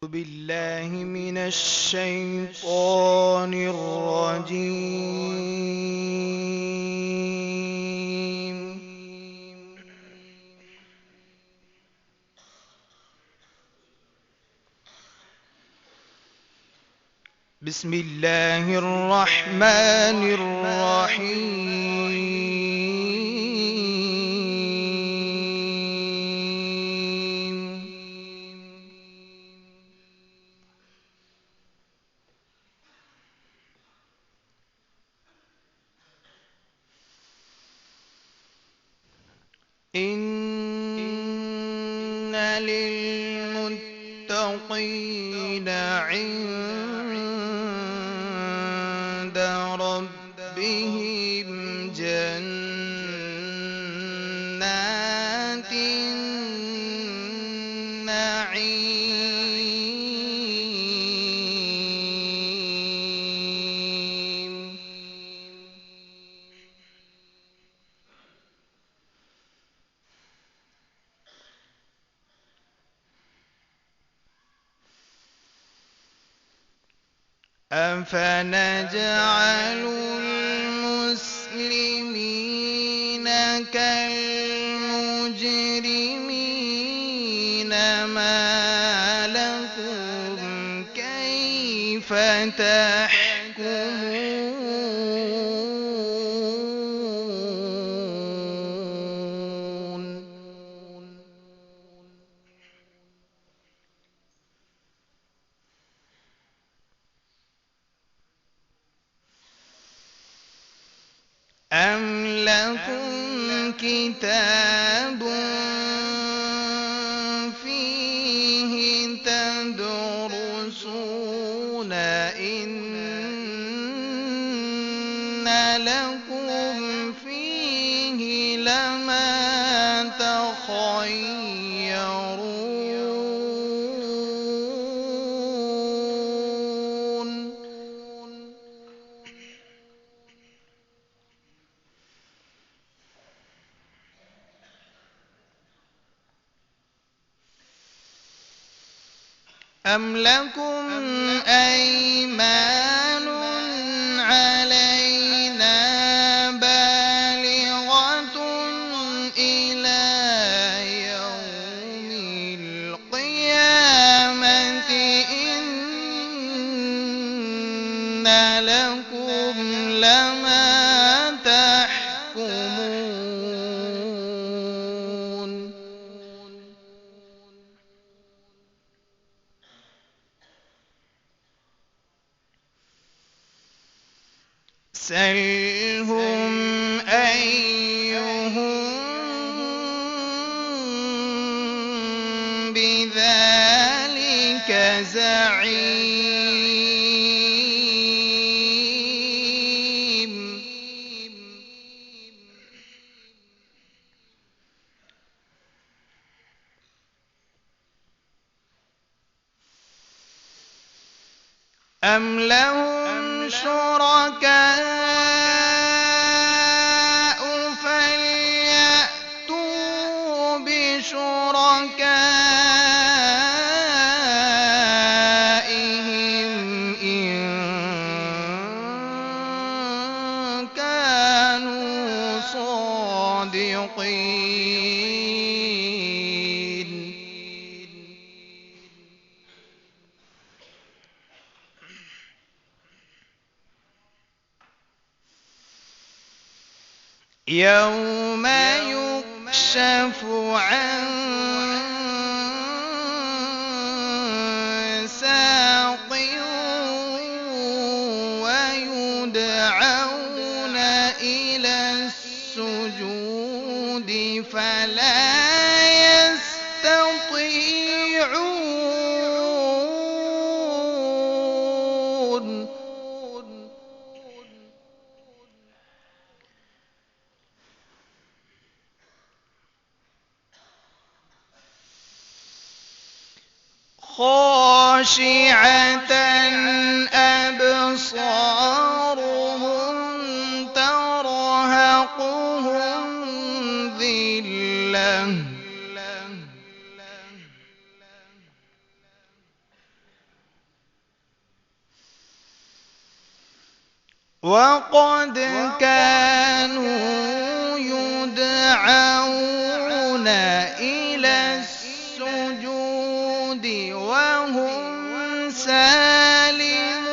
بالله من الشيطان الرجيم. بسم الله الرحمن الرحيم. إن للمتقين عند ربهم جنات النعيم. أفنجعل المسلمين كالمجرمين ما لكم كيف تحكمون. أم لكم كتاب فيه تدرسون إن لكم فيه لما تخيرون. أم لكم أيمان علينا بالغة إلى يوم القيامة إن لكم لما تحكمون. سلهم أيهم بذلك زعيم. أم لهم شركاء فليأتوا بشركائهم إن كانوا صادقين. يوم يكشف عن ساق ويدعون إلى السجود فلا يستطيعون. خاشعة أبصارهم ترهقهم ذلة وقد كانوا يدعون إلى السجود وهم سالمون.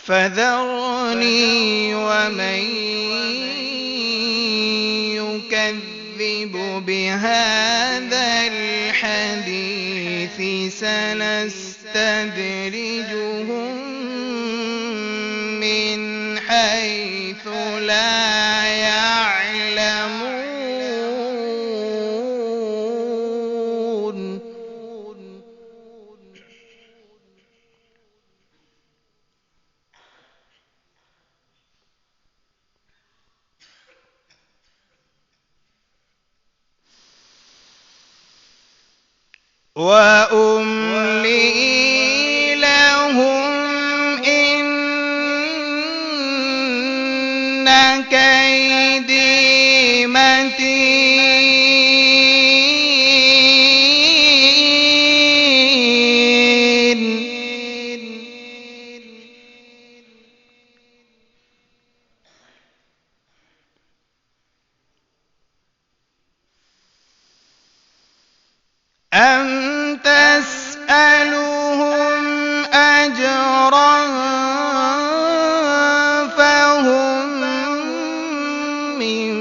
فذرني ومن يكذب بهذا الحديث سنستدرجهم من حيث لا يعلمون. وأملي لهم إن كيدي متين. أم تسألهم أجرا فهم من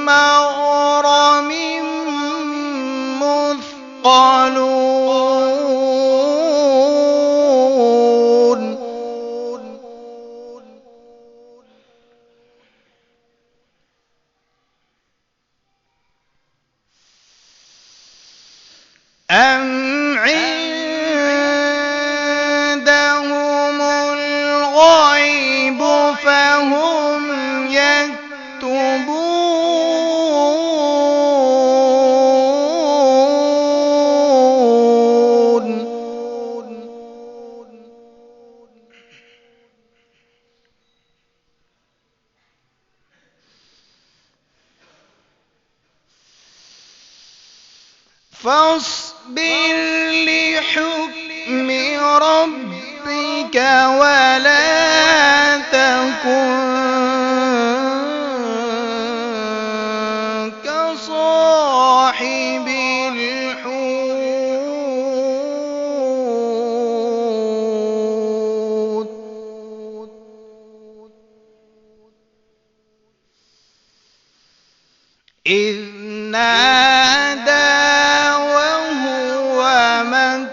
مغرم مثقلون. أم عندهم الغيب فهم يكتبون. فاصبر لحكم ربك ولا تكن كصاحب الحوت إذ نادى وهو مكظوم.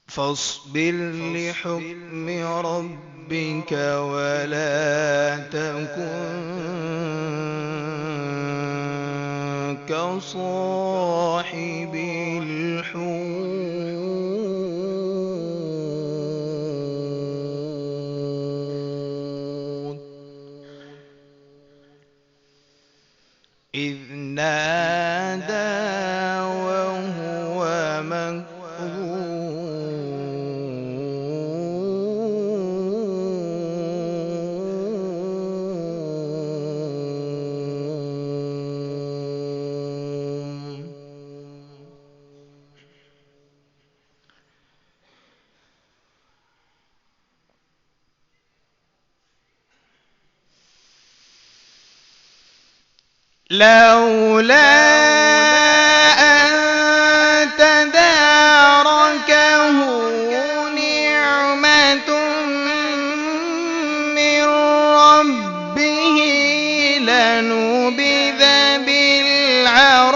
فاصبر لحكم ربك ولا تكن كصاحب الحوت إذ نادى وهو مكظوم. لولا أن تداركه نعمة من ربه لنبذ بالعراء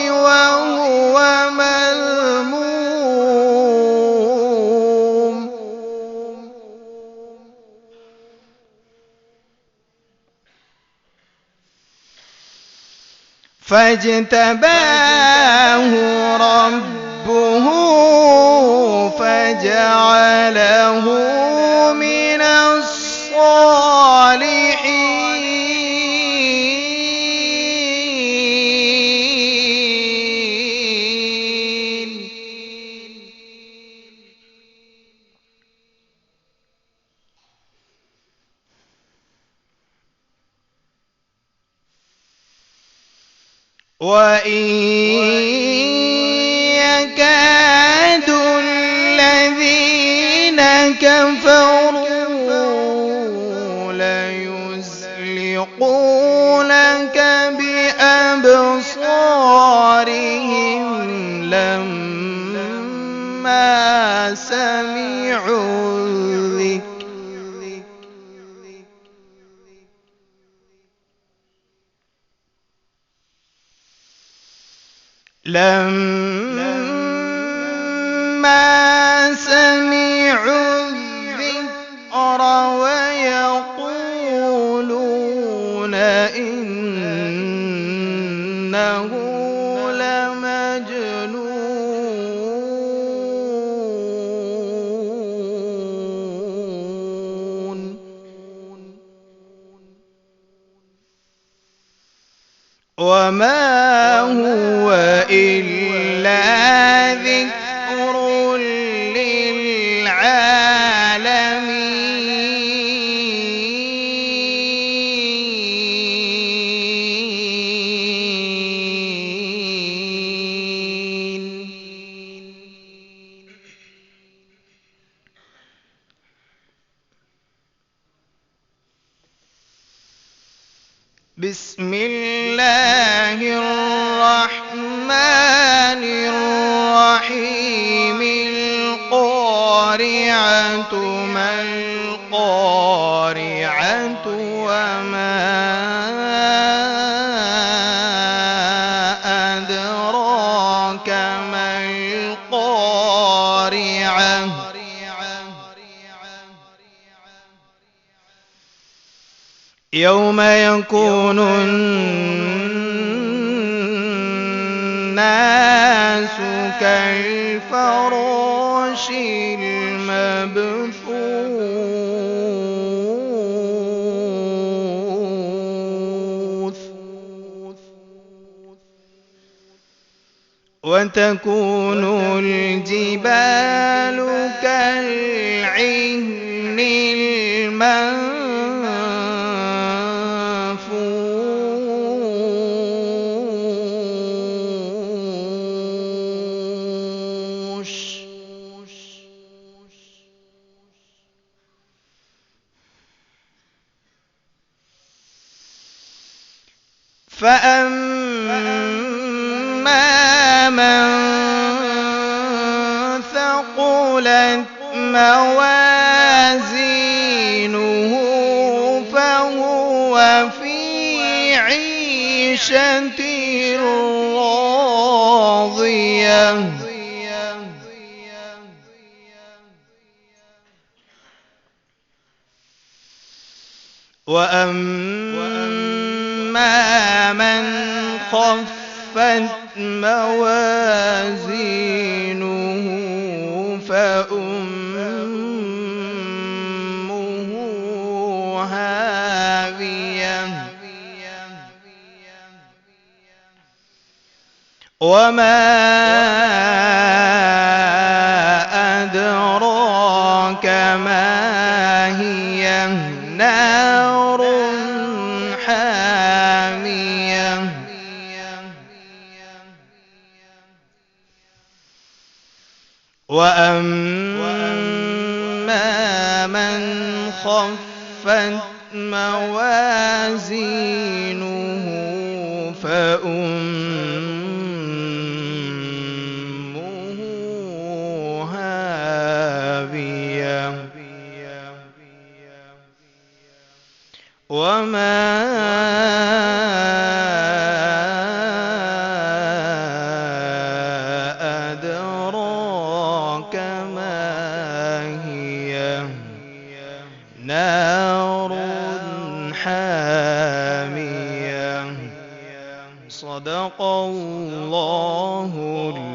وهو مذموم. فاجتباه ربه فجعله من الصالحين. وإن يكاد الذين كفروا ليزلقونك بأبصارهم لما سمعوا الذكر ويقولون إنه لمجنون. وما هو إلا ذكر للعالمين. بسم الله الرحمن الرحيم. القارعة ما القارعة وما أدراك ما القارعة. يوم يكون الناس كالفراش المبثوث وتكون الجبال كالعهن المنفوش. فأما من ثقلت موازينه فهو في عيشة راضية. وأما من خفت موازينه فأمه هاوية. وما أدراك ما هي. نار حامية. وأما من خفت موازينه فأمه هاوية. وما أدراك ما هي. نار حامية. صدق الله الله